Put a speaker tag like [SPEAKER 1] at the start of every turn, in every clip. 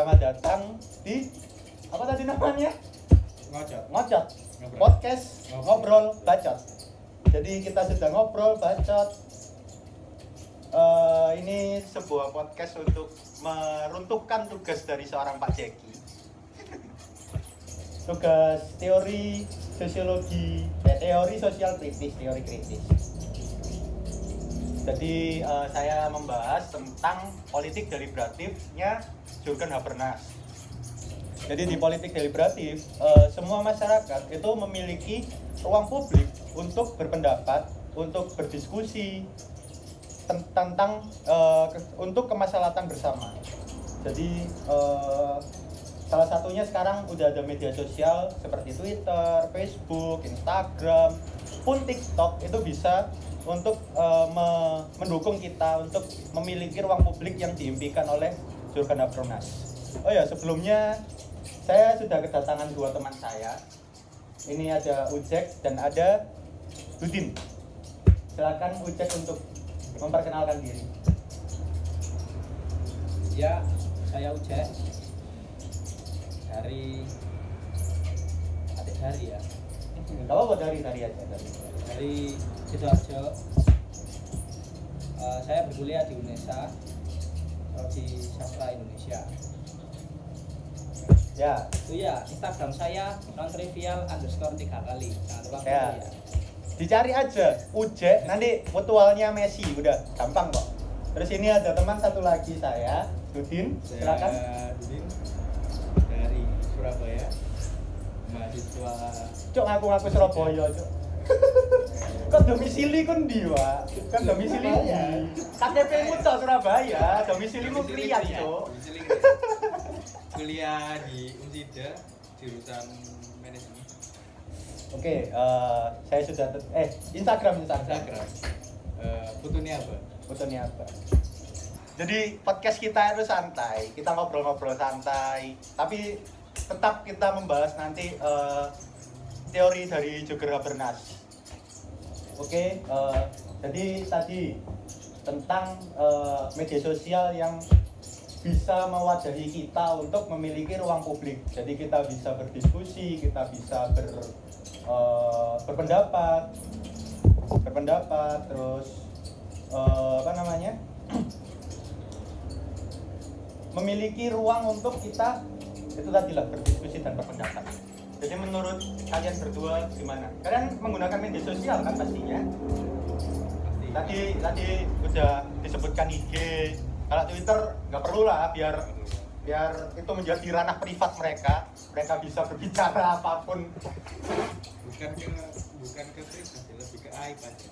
[SPEAKER 1] Selamat datang di apa tadi namanya? Ngocot. Podcast ngobrol bacot. Jadi kita sedang ngobrol bacot. Ini sebuah podcast untuk meruntuhkan tugas dari seorang Pak Jeki. Tugas teori sosiologi, teori sosial kritis, teori kritis. Jadi saya membahas tentang politik deliberatifnya Jurgen Habermas. Jadi di politik deliberatif, semua masyarakat itu memiliki ruang publik untuk berpendapat, untuk berdiskusi tentang untuk kemaslahatan bersama. Jadi salah satunya sekarang udah ada media sosial seperti Twitter, Facebook, Instagram, pun TikTok itu bisa untuk mendukung kita untuk memiliki ruang publik yang diimpikan oleh Jurgen Habermas. Oh ya, sebelumnya saya sudah kedatangan dua teman saya. Ini ada Ujek dan ada Dudin. Silakan Ujek untuk memperkenalkan diri.
[SPEAKER 2] Ya, saya Ujek dari ya.
[SPEAKER 1] Kalau dari aja
[SPEAKER 2] Dari Sidoarjo. Saya berkuliah di UNESA, Prodi Sastra Indonesia.
[SPEAKER 1] Ya.
[SPEAKER 2] Itu ya, Instagram saya @nontrivial_3 kali. Jangan lupa follow
[SPEAKER 1] Ya.
[SPEAKER 2] ya.
[SPEAKER 1] Dicari aja Ujek, nanti mutualnya Messi, udah gampang kok. Terus ini ada teman satu lagi saya, Dudin. Silakan.
[SPEAKER 3] Dudin dari Surabaya, mahasiswa.
[SPEAKER 1] Cok ngaku Surabaya, Cok. Kok domisili kon ndi, Wak? Kan domisili
[SPEAKER 3] Surabaya.
[SPEAKER 1] KTP-mu tok Surabaya, domisilimu Krian, Cok.
[SPEAKER 3] Kuliah di Unsida jurusan manajemen.
[SPEAKER 1] Oke, saya sudah Instagram.
[SPEAKER 3] Fotonya apa?
[SPEAKER 1] Fotonya apa? Jadi podcast kita itu santai, kita ngobrol-ngobrol santai, tapi tetap kita membahas nanti teori dari Jurgen Habermas. Oke, jadi tadi tentang media sosial yang bisa mewadahi kita untuk memiliki ruang publik. Jadi kita bisa berdiskusi, kita bisa berpendapat, terus memiliki ruang untuk kita itu tadi lah, berdiskusi dan berpendapat. Jadi menurut kalian berdua gimana? Kalian menggunakan media sosial kan pastinya? Tadi udah disebutkan IG. Kalau Twitter nggak perlu lah, biar itu menjadi ranah privat mereka. Mereka bisa berbicara apapun.
[SPEAKER 3] Bukan ke Twitter, lebih ke aib aja.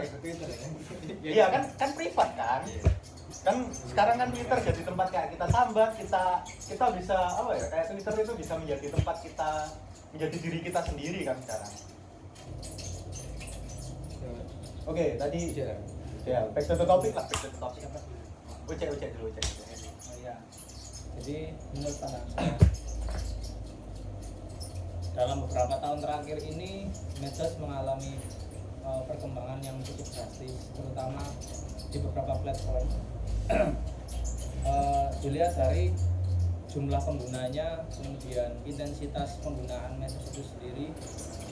[SPEAKER 3] Ke Twitter ya.
[SPEAKER 1] Iya kan privat kan? Kan sekarang kan Twitter jadi tempat kayak kita sambat, kita bisa apa ya, kayak Twitter itu bisa menjadi tempat kita menjadi diri kita sendiri kan sekarang. Oke, tadi ya back to the topic lah, Ucek dulu.
[SPEAKER 2] Oh iya. Jadi menurut pandangan saya, dalam beberapa tahun terakhir ini medsos mengalami perkembangan yang cukup drastis, terutama di beberapa platform. Dilihat dari jumlah penggunanya, kemudian intensitas penggunaan medsos itu sendiri,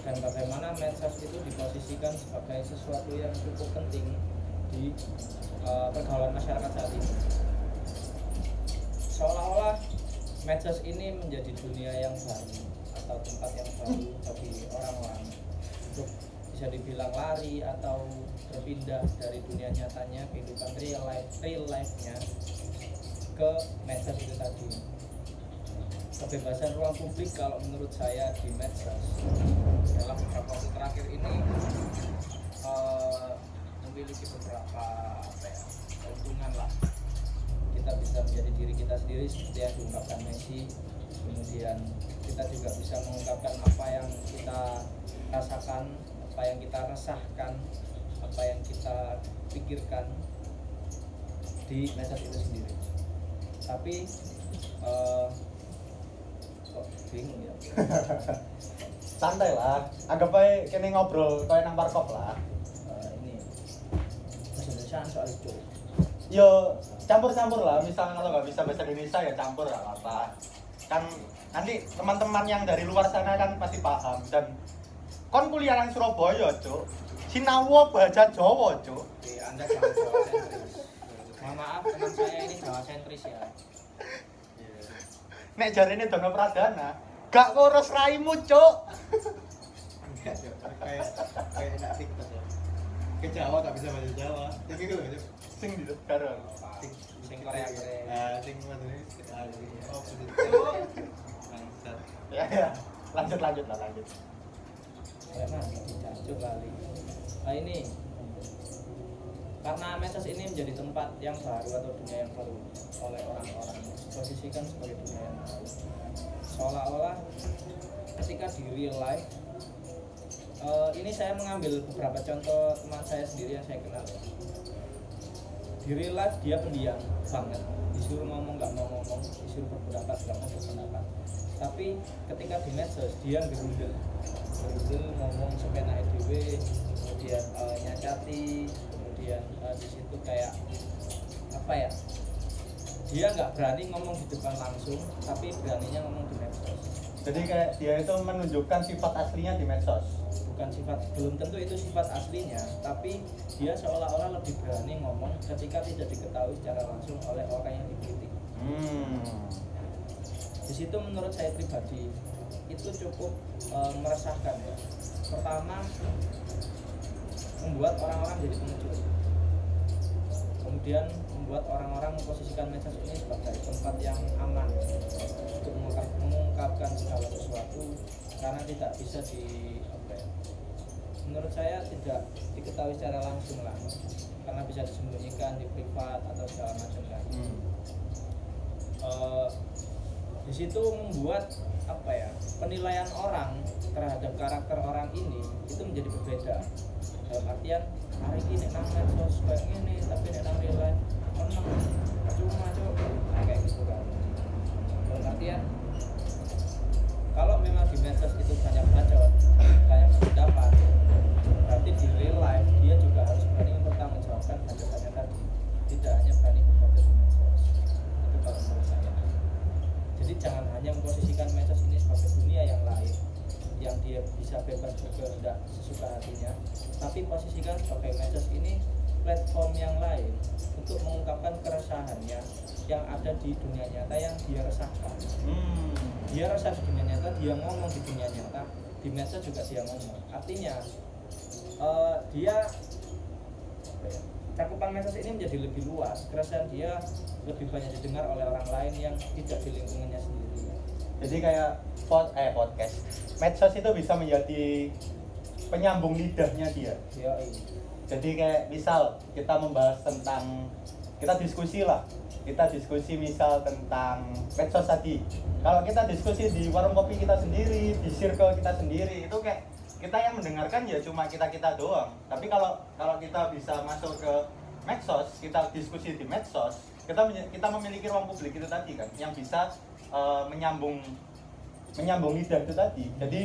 [SPEAKER 2] dan bagaimana medsos itu diposisikan sebagai sesuatu yang cukup penting di pergaulan masyarakat saat ini. Seolah-olah medsos ini menjadi dunia yang baru atau tempat yang baru bagi orang-orang untuk bisa dibilang lari atau berpindah dari dunia nyatanya, kehidupan real life-nya ke medsos itu tadi. Kebebasan ruang publik kalau menurut saya di medsos dalam beberapa waktu terakhir ini memiliki beberapa keuntungan lah. Kita bisa menjadi diri kita sendiri seperti yang diungkapkan Messi. Kemudian kita juga bisa mengungkapkan apa yang kita rasakan, apa yang kita resahkan, apa yang kita pikirkan di medsos itu sendiri. Tapi kok bingung ya.
[SPEAKER 1] Santai lah, anggap aja kene ngobrol kayak nang warkop lah.
[SPEAKER 2] Ini bahasa Indonesia soal itu.
[SPEAKER 1] Yo campur-campur lah, misal kalau nggak bisa bahasa Indonesia ya campur nggak apa-apa. Kan nanti teman-teman yang dari luar sana kan pasti paham. Dan kon kuliah yang Surabaya, Cuk. Sinau bahasa Jawa, Cuk.
[SPEAKER 2] Oke, Anda jangan Jawa sentris. Mohon maaf, teman saya ini Jawa sentris ya.
[SPEAKER 1] Nek jarine Dono Pradana, gak ngurus raimu, Cuk.
[SPEAKER 3] Enggak, Cuk. Kayak enak TikTok ya. Ke Jawa gak bisa bahasa Jawa. Tapi gue Cuk.
[SPEAKER 1] Sing di karo.
[SPEAKER 2] Sing Korea.
[SPEAKER 3] Sing mana ini? Oh, bangsat.
[SPEAKER 1] Ya. Lanjut lah.
[SPEAKER 2] Ya Mas, dicancuk kali. Nah ini karena medsos ini menjadi tempat yang baru atau dunia yang baru oleh orang-orang posisikan sebagai dunia yang baru, seolah-olah ketika di real life ini saya mengambil beberapa contoh teman saya sendiri yang saya kenal. Di real life dia pendiam banget, disuruh ngomong nggak mau ngomong, disuruh berpendapat nggak mau berpendapat. Tapi ketika di medsos dia berundel ngomong sepena EDW, kemudian nyacati, kemudian di situ kayak apa ya, dia nggak berani ngomong di depan langsung, tapi beraninya ngomong di medsos.
[SPEAKER 1] Jadi kayak dia itu menunjukkan sifat aslinya di medsos.
[SPEAKER 2] Bukan sifat, belum tentu itu sifat aslinya, tapi dia seolah-olah lebih berani ngomong ketika tidak diketahui secara langsung oleh orang yang dikritik. Di situ menurut saya pribadi itu cukup meresahkan ya. Pertama, membuat orang-orang jadi pengecut. Kemudian membuat orang-orang memposisikan medsos ini sebagai tempat yang aman untuk mengungkapkan segala sesuatu karena tidak bisa menurut saya tidak diketahui secara langsung lah, karena bisa disembunyikan di privat atau segala macam kan. Di situ membuat penilaian orang terhadap karakter orang ini itu menjadi berbeda. Dalam artian hari ini nang medsos kayak gini, tapi nang real life menang cuma kayak gitu kan. Dalam artian kalau memang di medsos itu banyak bacot, banyak pendapat, berarti di real life dia juga harus berani mempertanggungjawabkan bacotannya tadi. Tidak hanya berani berbacot di medsos. Itu kalau menurut saya. Jadi jangan hanya memposisikan medsos ini sebagai dunia yang lain yang dia bisa bebas berkehendak sesuka hatinya, tapi posisikan sebagai medsos ini platform yang lain untuk mengungkapkan keresahannya yang ada di dunia nyata yang dia resahkan. Dia resah di dunia nyata, dia ngomong di dunia nyata, di medsos juga dia ngomong. Artinya dia cakupan medsos ini menjadi lebih luas, keresahan dia lebih banyak didengar oleh orang lain yang tidak di lingkungannya sendiri.
[SPEAKER 1] Jadi kayak podcast medsos itu bisa menjadi penyambung lidahnya dia. Jadi kayak misal kita membahas tentang, kita diskusi misal tentang medsos tadi. Kalau kita diskusi di warung kopi kita sendiri, di circle kita sendiri, itu kayak kita yang mendengarkan ya cuma kita doang. Tapi kalau kita bisa masuk ke medsos, kita diskusi di medsos, kita memiliki ruang publik itu tadi kan, yang bisa menyambung lidah itu tadi. Jadi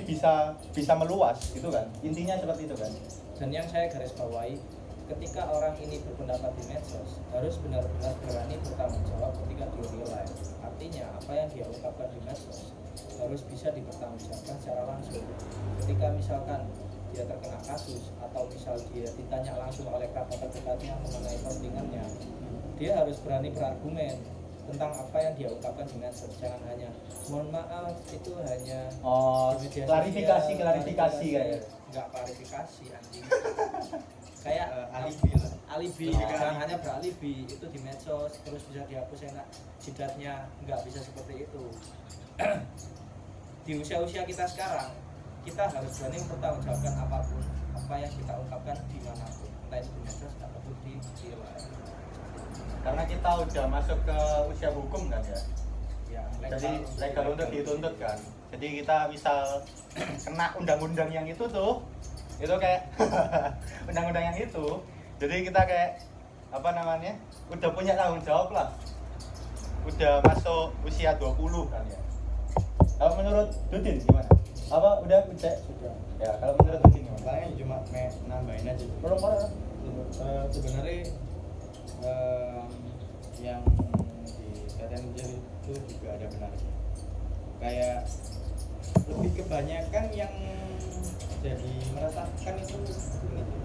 [SPEAKER 1] bisa meluas gitu kan. Intinya seperti itu kan.
[SPEAKER 2] Dan yang saya garis bawahi, ketika orang ini berpendapat di medsos harus benar-benar berani bertanggung jawab ketika di real life. Artinya apa yang dia ungkapkan di medsos harus bisa dipertanggungjawabkan secara langsung. Ketika misalkan dia terkena kasus atau misal dia ditanya langsung oleh kerabat terdekatnya mengenai postingannya, dia harus berani berargumen tentang apa yang dia ungkapkan di medsos. Jangan hanya mohon maaf itu hanya
[SPEAKER 1] klarifikasi kayak
[SPEAKER 2] nggak klarifikasi anjing. Kayak alibi jangan hanya beralibi itu di medsos terus bisa dihapus enak jidatnya, nggak bisa seperti itu. Di usia-usia kita sekarang kita harus berani mempertanggungjawabkan apapun apa yang kita ungkapkan dimanapun, entah itu di medsos ataupun di real life.
[SPEAKER 1] Karena kita udah masuk ke usia hukum kan ya. Jadi legal untuk dituntut kan. Jadi kita misal kena undang-undang yang itu kayak undang-undang yang itu. Jadi kita kayak udah punya tanggung jawab lah. Udah masuk usia 20 kan ya. Kalau menurut Dudin gimana? Apa udah cek? Sudah. Ya, kalau menurut Dudin gimana?
[SPEAKER 3] Paling cuma nambahin aja.
[SPEAKER 1] Belum.
[SPEAKER 3] Sebenarnya yang dikatain itu juga ada benarnya. Kayak lebih kebanyakan yang jadi merasakan itu ini,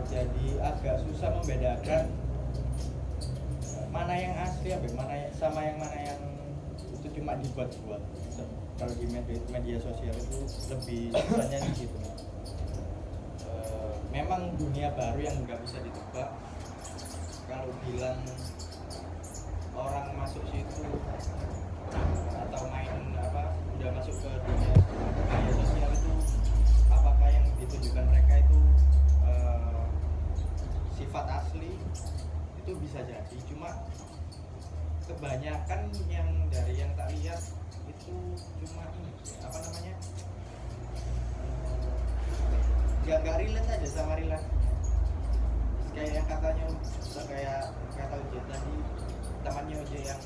[SPEAKER 3] jadi agak susah membedakan mana yang asli sama yang mana yang itu cuma dibuat-buat. Kalau di media sosial itu lebih susahnya di situ. Memang dunia baru yang nggak bisa ditebak. Kalau bilang orang masuk situ atau main udah masuk ke dunia media sosial itu, apakah yang ditunjukkan mereka itu sifat asli, itu bisa jadi. Cuma kebanyakan yang dari yang tak lihat itu cuma ini nggak relate aja sama real life. Kayak yang katanya kayak kata Uji tadi, temannya Uji yang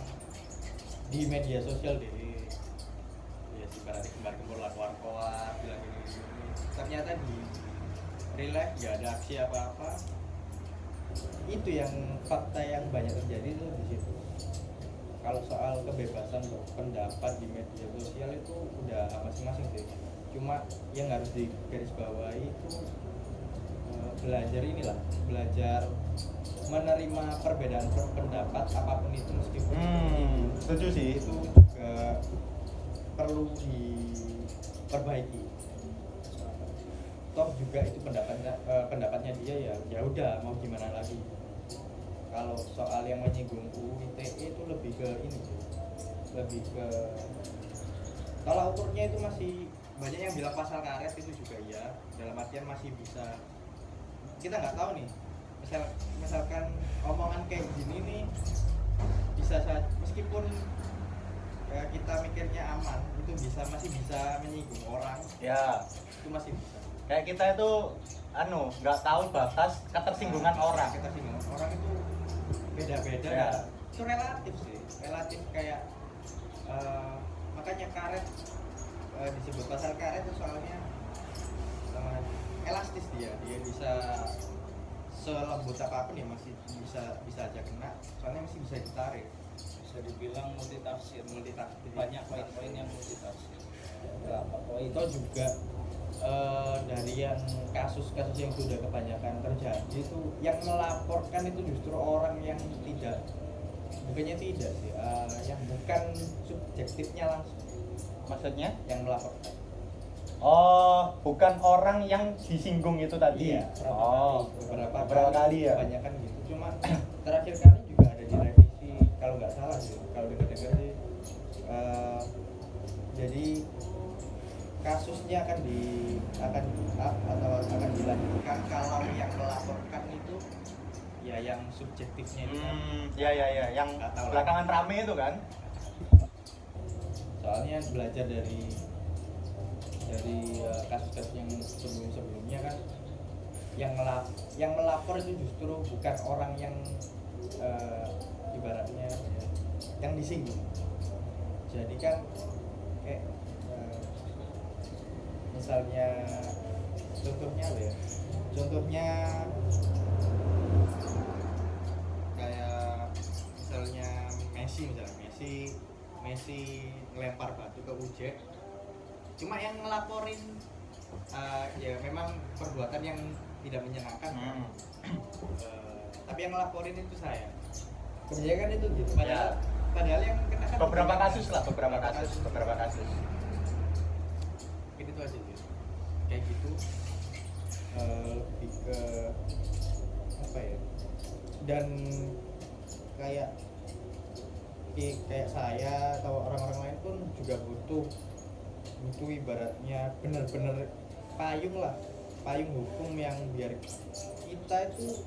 [SPEAKER 3] di media sosial deh, ya si berarti kembar-kembar keluar bilang gini, ternyata di real life nggak ada aksi apa-apa. Itu yang fakta yang banyak terjadi itu di situ. Kalau soal kebebasan pendapat di media sosial itu udah masing-masing sih. Cuma yang harus digarisbawahi itu belajar menerima perbedaan pendapat apapun itu, meskipun
[SPEAKER 1] setuju sih.
[SPEAKER 3] Itu juga perlu diperbaiki. Toh juga itu pendapatnya dia, ya udah, mau gimana lagi. Kalau soal yang menyinggung UU ITE itu lebih ke kalau ukurnya itu masih banyak yang bilang pasal karet, itu juga ya, dalam artian masih bisa, kita nggak tahu nih, misalkan omongan kayak gini nih bisa meskipun kita mikirnya aman, itu masih bisa menyinggung orang
[SPEAKER 1] Ya,
[SPEAKER 3] itu masih bisa.
[SPEAKER 1] kayak kita itu nggak tahu batas ketersinggungan orang.
[SPEAKER 3] Ketersinggungan orang itu beda-beda
[SPEAKER 1] Ya.
[SPEAKER 3] Itu relatif kayak makanya karet disebut pasal karet itu soalnya elastis, dia bisa selembut apapun ya masih bisa aja kena, soalnya masih bisa ditarik.
[SPEAKER 2] Bisa dibilang multitafsir, banyak poin-poin yang multitafsir. Berapa poin?
[SPEAKER 3] Itu juga dari yang kasus-kasus yang sudah kebanyakan terjadi itu, yang melaporkan itu justru orang yang bukannya tidak sih, yang bukan subjektifnya langsung.
[SPEAKER 1] Maksudnya?
[SPEAKER 3] Yang melaporkan.
[SPEAKER 1] Oh, bukan orang yang disinggung itu tadi.
[SPEAKER 3] Iya,
[SPEAKER 1] beberapa kali ya.
[SPEAKER 3] Kebanyakan gitu. Cuma terakhir kali juga ada direvisi, kalau nggak salah sih, kalau dengar-dengar sih. Jadi kasusnya akan dilanjutkan kalau yang melaporkan itu ya yang subjektifnya itu.
[SPEAKER 1] Ya, yang belakangan rame itu kan.
[SPEAKER 3] Soalnya belajar dari kasus-kasus yang sebelumnya kan, yang melapor itu justru bukan orang yang ibaratnya yang disinggung. Jadi kan kayak misalnya contohnya kayak misalnya Messi ngelempar batu ke Uje, cuma yang ngelaporin ya memang perbuatan yang tidak menyenangkan. Tapi yang ngelaporin itu saya. Kebanyakan itu gitu. Padahal yang kena kan
[SPEAKER 1] beberapa kasus.
[SPEAKER 3] Itu aja gitu. Kayak gitu lebih ke apa ya? Dan kayak saya atau orang-orang lain pun juga butuh ibaratnya bener-bener payung hukum yang biar kita itu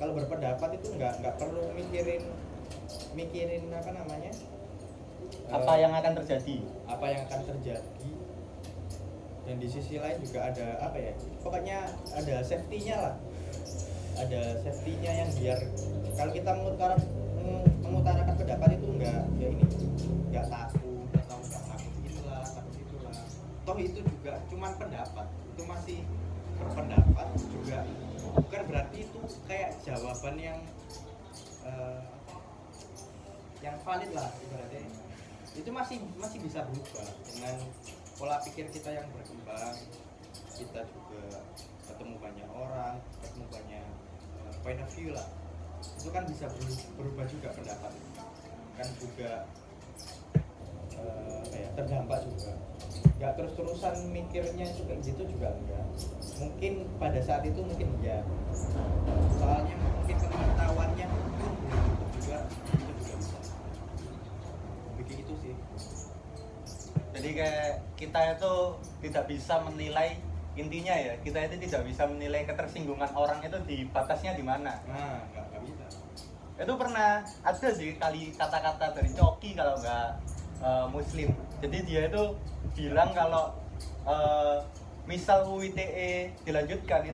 [SPEAKER 3] kalau berpendapat itu nggak perlu mikirin
[SPEAKER 1] apa yang akan terjadi,
[SPEAKER 3] dan di sisi lain juga ada pokoknya ada safety-nya yang biar kalau kita mengutarakan pendapat itu nggak takut atau nggak takut itulah. Toh itu juga cuman pendapat, itu masih berpendapat juga, bukan berarti itu kayak jawaban yang yang valid lah ibaratnya, itu masih bisa berubah dengan pola pikir kita yang berkembang. Kita juga ketemu banyak orang, ketemu banyak point of view lah, itu kan bisa berubah juga pendapat, kan juga terdampak juga. Nggak terus-terusan mikirnya juga gitu juga enggak. Mungkin pada saat itu mungkin ya, soalnya mungkin pengetahuannya pun belum cukup juga, itu juga bisa bikin itu sih.
[SPEAKER 1] Jadi kayak kita itu tidak bisa menilai, intinya ya kita itu tidak bisa menilai ketersinggungan orang itu di batasnya di mana.
[SPEAKER 3] Nah, nggak bisa.
[SPEAKER 1] Itu pernah ada sih kali kata-kata dari Coki kalau nggak Muslim. Jadi dia itu bilang kalau misal UU ITE dilanjutkan